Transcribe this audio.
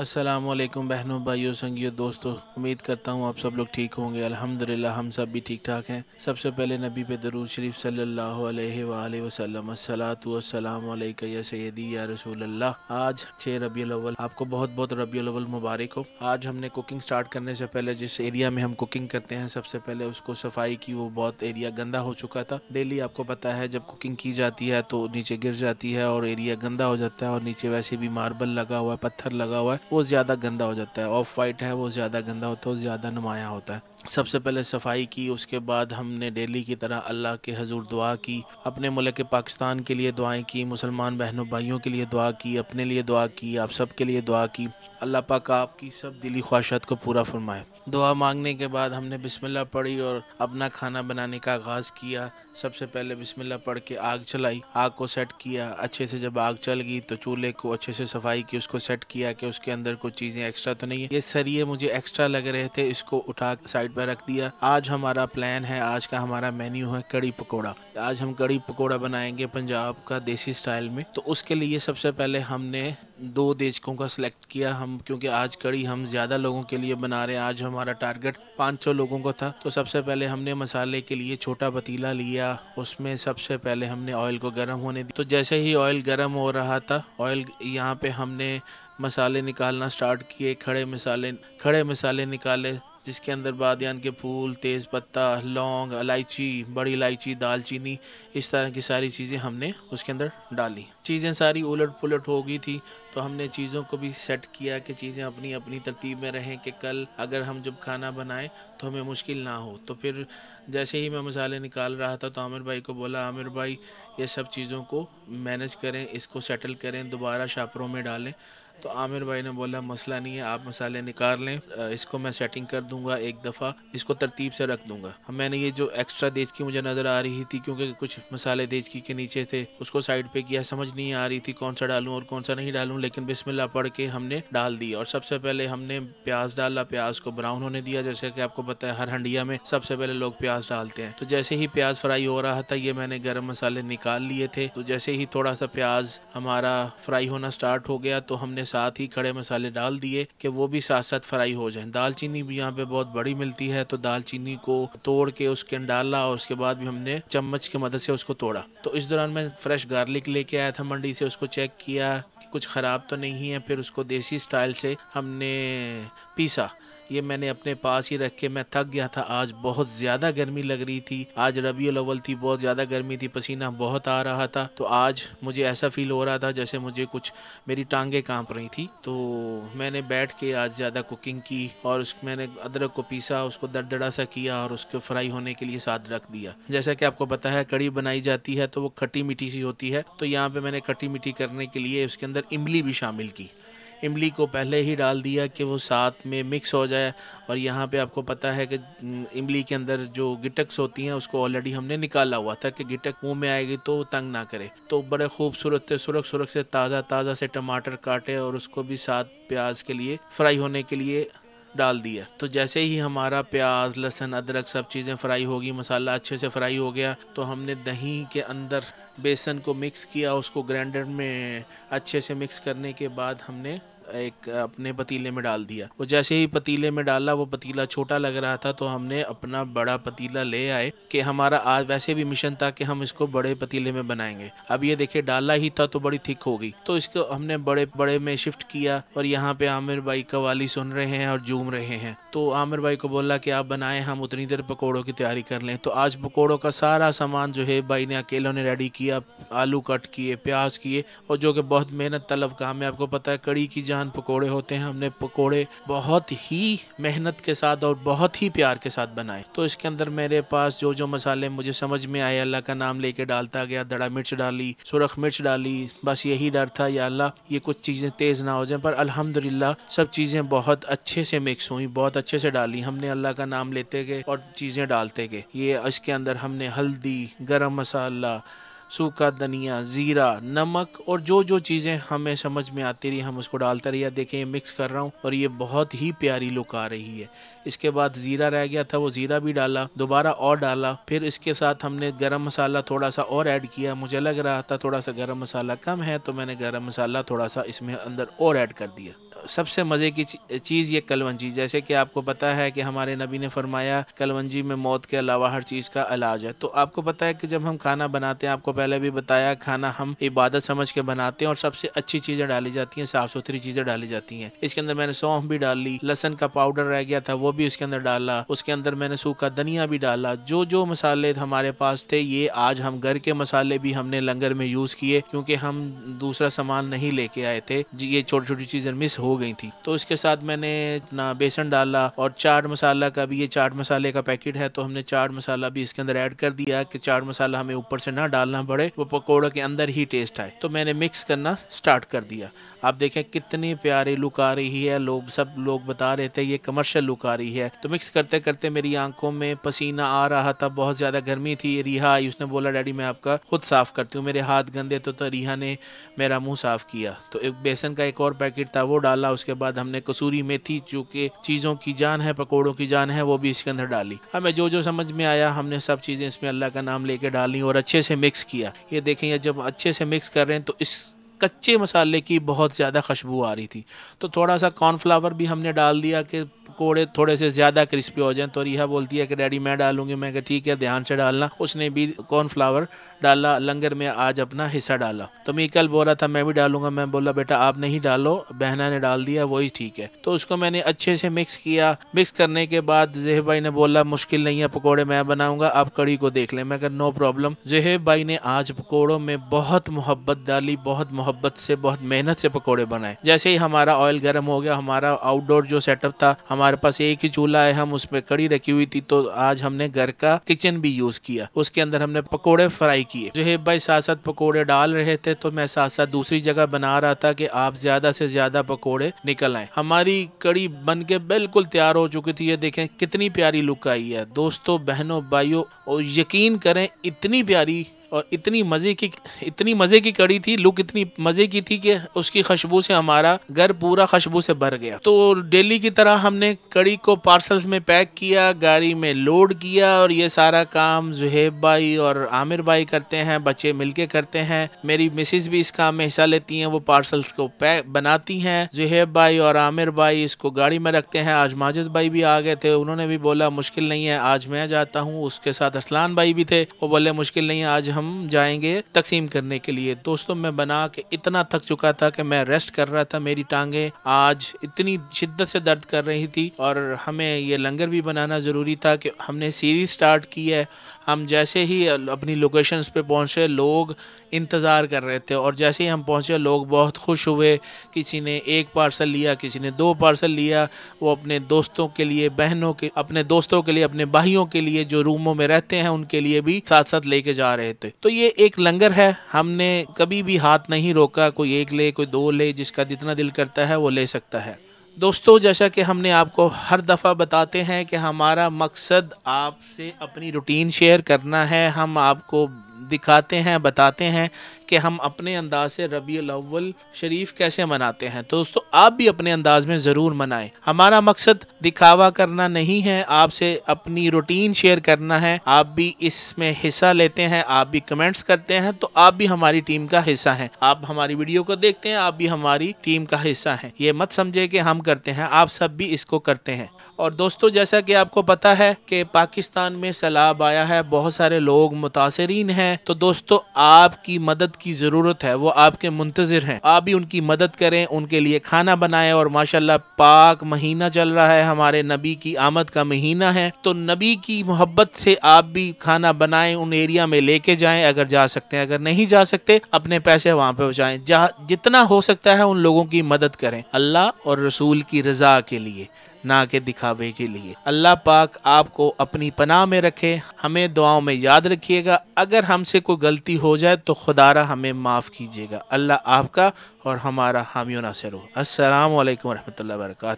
अस्सलामुअलैकुम बहनों भाइयों संगियों दोस्तों, उम्मीद करता हूँ आप सब लोग ठीक होंगे। अल्हम्दुलिल्लाह हम सब भी ठीक ठाक हैं। सबसे पहले नबी पे दरूद शरीफ सल्लल्लाहु अलैहि वसल्लम अस्सलातु वस्सलामु अलैका या सय्यदी या रसूल अल्लाह। आज 6 रबीउल अव्वल, आपको बहुत बहुत रबीउल अव्वल मुबारक हो। आज हमने कुकिंग स्टार्ट करने से पहले जिस एरिया में हम कुकिंग करते हैं सबसे पहले उसको सफाई की। वो बहुत एरिया गंदा हो चुका था। डेली आपको पता है जब कुकिंग की जाती है तो नीचे गिर जाती है और एरिया गंदा हो जाता है, और नीचे वैसे भी मार्बल लगा हुआ है, पत्थर लगा हुआ है, वो ज़्यादा गंदा हो जाता है। ऑफ वाइट है वो ज़्यादा गंदा होता है, ज़्यादा नुमाया होता है। सबसे पहले सफाई की, उसके बाद हमने डेली की तरह अल्लाह के हजूर दुआ की, अपने मुल्क पाकिस्तान के लिए दुआएं की, मुसलमान बहनों भाइयों के लिए दुआ की, अपने लिए दुआ की, आप सब के लिए दुआ की। अल्लाह पाक आपकी सब दिली ख्वाहिशात को पूरा फरमाए। दुआ मांगने के बाद हमने बिस्मिल्लाह पढ़ी और अपना खाना बनाने का आगाज़ किया। सबसे पहले बिस्मिल्लाह पढ़ के आग चलाई, आग को सेट किया अच्छे से। जब आग चल गई तो चूल्हे को अच्छे से सफाई की, उसको सेट किया कि उसके अंदर कुछ चीज़ें एक्स्ट्रा तो नहीं है। ये सरिये मुझे एक्स्ट्रा लग रहे थे, इसको उठा साइड पर रख दिया। आज हमारा प्लान है, आज का हमारा मेन्यू है कड़ी पकौड़ा। आज हम कड़ी पकौड़ा बनाएंगे पंजाब का देसी स्टाइल में। तो उसके लिए सबसे पहले हमने 2 देचकों का सिलेक्ट किया हम, क्योंकि आज कड़ी हम ज़्यादा लोगों के लिए बना रहे हैं। आज हमारा टारगेट 500 लोगों को था। तो सबसे पहले हमने मसाले के लिए छोटा पतीला लिया, उसमें सबसे पहले हमने ऑयल को गर्म होने दिया। तो जैसे ही ऑयल गर्म हो रहा था, ऑयल यहाँ पे हमने मसाले निकालना स्टार्ट किए। खड़े मसाले निकाले, जिसके अंदर बादियान के फूल, तेज़ पत्ता, लौंग, इलायची, बड़ी इलायची, दालचीनी, इस तरह की सारी चीज़ें हमने उसके अंदर डाली। चीज़ें सारी उलट पुलट हो गई थी, तो हमने चीज़ों को भी सेट किया कि चीज़ें अपनी अपनी तरतीब में रहें, कि कल अगर हम जब खाना बनाएं तो हमें मुश्किल ना हो। तो फिर जैसे ही मैं मसाले निकाल रहा था तो आमिर भाई को बोला, आमिर भाई ये सब चीज़ों को मैनेज करें, इसको सेटल करें, दोबारा शापरों में डालें। तो आमिर भाई ने बोला मसला नहीं है, आप मसाले निकाल लें, इसको मैं सेटिंग कर दूंगा, एक दफ़ा इसको तरतीब से रख दूंगा। मैंने ये जो एक्स्ट्रा देचकी मुझे नज़र आ रही थी, क्योंकि कुछ मसाले देचकी के नीचे थे, उसको साइड पे किया। समझ नहीं आ रही थी कौन सा डालूं और कौन सा नहीं डालूं, लेकिन बिस्मिल्लाह पढ़ के हमने डाल दिया। और सबसे पहले हमने प्याज डाला, प्याज को ब्राउन होने दिया। जैसे कि आपको पता है हर हंडिया में सबसे पहले लोग प्याज डालते हैं। तो जैसे ही प्याज फ्राई हो रहा था, ये मैंने गर्म मसाले निकाल लिए थे। तो जैसे ही थोड़ा सा प्याज हमारा फ्राई होना स्टार्ट हो गया तो हमने साथ ही खड़े मसाले डाल दिए कि वो भी साथ साथ फ्राई हो जाएं। दालचीनी भी यहाँ पे बहुत बड़ी मिलती है, तो दालचीनी को तोड़ के उसके अंदर डाला, और उसके बाद भी हमने चम्मच की मदद से उसको तोड़ा। तो इस दौरान मैं फ्रेश गार्लिक लेके आया था मंडी से, उसको चेक किया कि कुछ ख़राब तो नहीं है। फिर उसको देसी स्टाइल से हमने पीसा। ये मैंने अपने पास ही रख के, मैं थक गया था, आज बहुत ज़्यादा गर्मी लग रही थी। आज रबीउल अव्वल थी, बहुत ज़्यादा गर्मी थी, पसीना बहुत आ रहा था। तो आज मुझे ऐसा फील हो रहा था जैसे मुझे कुछ, मेरी टांगें कांप रही थी। तो मैंने बैठ के आज ज़्यादा कुकिंग की, और मैंने अदरक को पीसा, उसको दरदरा सा किया और उसको फ्राई होने के लिए साथ रख दिया। जैसा कि आपको पता है कड़ी बनाई जाती है तो वो खट्टी मीठी सी होती है। तो यहाँ पर मैंने खट्टी मीठी करने के लिए उसके अंदर इमली भी शामिल की। इमली को पहले ही डाल दिया कि वो साथ में मिक्स हो जाए। और यहाँ पे आपको पता है कि इमली के अंदर जो गिटक्स होती हैं उसको ऑलरेडी हमने निकाला हुआ था कि गिटक मुंह में आएगी तो तंग ना करे। तो बड़े खूबसूरत से सुरख से ताज़ा से टमाटर काटे और उसको भी साथ प्याज के लिए फ्राई होने के लिए डाल दिया। तो जैसे ही हमारा प्याज, लहसुन, अदरक सब चीज़ें फ्राई होगी, मसाला अच्छे से फ्राई हो गया, तो हमने दही के अंदर बेसन को मिक्स किया। उसको ग्राइंडर में अच्छे से मिक्स करने के बाद हमने एक अपने पतीले में डाल दिया। वो जैसे ही पतीले में डाला, वो पतीला छोटा लग रहा था तो हमने अपना बड़ा पतीला ले आए कि हमारा आज वैसे भी मिशन था कि हम इसको बड़े पतीले में बनाएंगे। अब ये देखिए डाला ही था तो बड़ी थिक हो गई, तो इसको हमने बड़े बड़े में शिफ्ट किया। और यहाँ पे आमिर भाई कवाली सुन रहे हैं और झूम रहे हैं। तो आमिर भाई को बोला कि आप बनाएं, हम उतनी देर पकौड़ों की तैयारी कर लें। तो आज पकौड़ों का सारा सामान जो है भाई ने अकेलों ने रेडी किया। आलू कट किए, प्याज किए, और जो कि बहुत मेहनत तलब काम है। आपको पता है कड़ी की जान पकोड़े होते हैं। हमने पकोड़े बहुत ही मेहनत के साथ और बहुत ही प्यार के साथ बनाए। तो इसके अंदर मेरे पास जो जो मसाले मुझे समझ में आए, अल्लाह का नाम लेके डालता गया। दड़ा मिर्च डाली, सुरख मिर्च डाली, बस यही डर था या अल्लाह ये कुछ चीज़ें तेज़ ना हो जाएं। पर अल्हम्दुलिल्लाह सब चीज़ें बहुत अच्छे से मिक्स हुई, बहुत अच्छे से डाली। हमने अल्लाह का नाम लेते गए और चीज़ें डालते गए। ये इसके अंदर हमने हल्दी, गरम मसाला, सूखा धनिया, ज़ीरा, नमक और जो जो चीज़ें हमें समझ में आती रही हम उसको डालते रहिए। देखें ये मिक्स कर रहा हूँ और ये बहुत ही प्यारी लुक आ रही है। इसके बाद ज़ीरा रह गया था, वो ज़ीरा भी डाला, दोबारा और डाला। फिर इसके साथ हमने गरम मसाला थोड़ा सा और ऐड किया। मुझे लग रहा था थोड़ा सा गरम मसाला कम है तो मैंने गरम मसाला थोड़ा सा इसमें अंदर और ऐड कर दिया। सबसे मज़े की चीज़ ये कलवंजी, जैसे कि आपको पता है कि हमारे नबी ने फरमाया कलवंजी में मौत के अलावा हर चीज़ का इलाज है। तो आपको पता है कि जब हम खाना बनाते हैं, आपको पहले भी बताया, खाना हम इबादत समझ के बनाते हैं और सबसे अच्छी चीज़ें डाली जाती हैं, साफ़ सुथरी चीज़ें डाली जाती हैं। इसके अंदर मैंने सौंफ भी डाली, लहसुन का पाउडर रह गया था वो भी उसके अंदर डाला, उसके अंदर मैंने सूखा धनिया भी डाला। जो जो मसाले हमारे पास थे, ये आज हम घर के मसाले भी हमने लंगर में यूज़ किए, क्योंकि हम दूसरा सामान नहीं लेके आए थे। ये छोटी छोटी चीज़ें मिस हो गई थी। तो इसके साथ मैंने ना बेसन डाला, और चाट मसाला का भी, ये चाट मसाले का पैकेट है तो हमने चाट मसाला भी इसके अंदर ऐड कर दिया कि चाट मसाला हमें ऊपर से ना डालना पड़े, वो पकौड़ों के अंदर ही टेस्ट आए। तो मैंने मिक्स करना स्टार्ट कर दिया। आप देखें कितनी प्यारी लुक आ रही है, सब लोग बता रहे थे ये कमर्शियल लुक आ रही है। तो मिक्स करते करते मेरी आंखों में पसीना आ रहा था, बहुत ज़्यादा गर्मी थी। रिहा आई, उसने बोला डैडी मैं आपका खुद साफ़ करती हूँ, मेरे हाथ गंदे। तो रिहा ने मेरा मुंह साफ़ किया। तो एक बेसन का एक और पैकेट था वो डाला। उसके बाद हमने कसूरी मेथी, जो कि चीज़ों की जान है, पकौड़ों की जान है, वो भी इसके अंदर डाली। हमें जो जो समझ में आया हमने सब चीज़ें इसमें अल्लाह का नाम लेके डाली और अच्छे से मिक्स किया। ये देखें, ये जब अच्छे से मिक्स कर रहे हैं तो इस कच्चे मसाले की बहुत ज़्यादा खुशबू आ रही थी। तो थोड़ा सा कॉर्नफ्लावर भी हमने डाल दिया कि पकौड़े थोड़े से ज़्यादा क्रिस्पी हो जाएं। तो रिहा बोलती है कि डैडी मैं डालूंगी। मैं कहा ठीक है, ध्यान से डालना। उसने भी कॉर्नफ्लावर डाला, लंगर में आज अपना हिस्सा डाला। तो मीकल बोल रहा था मैं भी डालूंगा। मैं बोला बेटा आप नहीं डालो, बहना ने डाल दिया वही ठीक है। तो उसको मैंने अच्छे से मिक्स किया। मिक्स करने के बाद ज़हेब भाई ने बोला मुश्किल नहीं है, पकौड़े मैं बनाऊंगा, आप कड़ी को देख लें। मैं कहा नो प्रॉब्लम। ज़हेब भाई ने आज पकौड़ों में बहुत मोहब्बत डाली, बहुत मोहब्बत से, बहुत मेहनत से पकौड़े बनाए। जैसे ही हमारा ऑयल गर्म हो गया, हमारा आउटडोर जो सेटअप था, हमारे पास एक ही चूल्हा है, हम उसमें कड़ी रखी हुई थी, तो आज हमने घर का किचन भी यूज किया। उसके अंदर हमने पकोड़े फ्राई किए। ज़हेब भाई साथ साथ पकोड़े डाल रहे थे, तो मैं साथ साथ दूसरी जगह बना रहा था कि आप ज्यादा से ज्यादा पकोड़े निकल आए। हमारी कड़ी बन के बिल्कुल तैयार हो चुकी थी। ये देखें कितनी प्यारी लुक आई है दोस्तों, बहनों, भाइयों, और यकीन करें इतनी प्यारी और इतनी मज़े की कड़ी थी। लुक इतनी मज़े की थी कि उसकी खुशबू से हमारा घर पूरा खुशबू से भर गया। तो डेली की तरह हमने कड़ी को पार्सल्स में पैक किया, गाड़ी में लोड किया, और ये सारा काम ज़हेब भाई और आमिर भाई करते हैं, बच्चे मिलके करते हैं। मेरी मिसेस भी इस काम में हिस्सा लेती हैं, वो पार्सल्स को पैक बनाती हैं। ज़हेब भाई और आमिर भाई इसको गाड़ी में रखते हैं। आज माजिद भाई भी आ गए थे, उन्होंने भी बोला मुश्किल नहीं है आज मैं जाता हूँ। उसके साथ असलान भाई भी थे, वो बोले मुश्किल नहीं है आज हम जाएंगे तकसीम करने के लिए। दोस्तों मैं बना के इतना थक चुका था कि मैं रेस्ट कर रहा था। मेरी टांगे आज इतनी शिद्दत से दर्द कर रही थी, और हमें ये लंगर भी बनाना ज़रूरी था कि हमने सीरीज स्टार्ट की है। हम जैसे ही अपनी लोकेशंस पे पहुँचे, लोग इंतज़ार कर रहे थे, और जैसे ही हम पहुँचे लोग बहुत खुश हुए। किसी ने 1 पार्सल लिया, किसी ने 2 पार्सल लिया। वो अपने दोस्तों के लिए, बहनों के, अपने दोस्तों के लिए, अपने भाइयों के लिए जो रूमों में रहते हैं उनके लिए भी साथ साथ लेके जा रहे थे। तो ये एक लंगर है, हमने कभी भी हाथ नहीं रोका। कोई 1 ले, कोई 2 ले, जिसका जितना दिल करता है वो ले सकता है। दोस्तों जैसा कि हमने आपको हर दफ़ा बताते हैं कि हमारा मकसद आपसे अपनी रूटीन शेयर करना है। हम आपको दिखाते हैं, बताते हैं कि हम अपने अंदाज से रबीउल अव्वल शरीफ कैसे मनाते हैं। तो दोस्तों आप भी अपने अंदाज में ज़रूर मनाएं। हमारा मकसद दिखावा करना नहीं है, आपसे अपनी रूटीन शेयर करना है। आप भी इसमें हिस्सा लेते हैं, आप भी कमेंट्स करते हैं, तो आप भी हमारी टीम का हिस्सा हैं। आप हमारी वीडियो को देखते हैं, आप भी हमारी टीम का हिस्सा हैं। ये मत समझे कि हम करते हैं, आप सब भी इसको करते हैं। और दोस्तों जैसा कि आपको पता है कि पाकिस्तान में सैलाब आया है, बहुत सारे लोग मुतासरीन हैं। तो दोस्तों आपकी मदद की ज़रूरत है, वो आपके मुंतज़िर हैं। आप भी उनकी मदद करें, उनके लिए खाना बनाएं। और माशाल्लाह पाक महीना चल रहा है, हमारे नबी की आमद का महीना है, तो नबी की मोहब्बत से आप भी खाना बनाएं, उन एरिया में लेके जाएं अगर जा सकते हैं। अगर नहीं जा सकते अपने पैसे वहाँ पे पहुँचाएं। जितना हो सकता है उन लोगों की मदद करें, अल्लाह और रसूल की रज़ा के लिए, ना के दिखावे के लिए। अल्लाह पाक आपको अपनी पनाह में रखे, हमें दुआओं में याद रखिएगा। अगर हमसे कोई गलती हो जाए तो खुदारा हमें माफ़ कीजिएगा। अल्लाह आपका और हमारा हामी नासिर हो। अस्सलामु अलैकुम रहमतुल्लाहि व बरकातहू।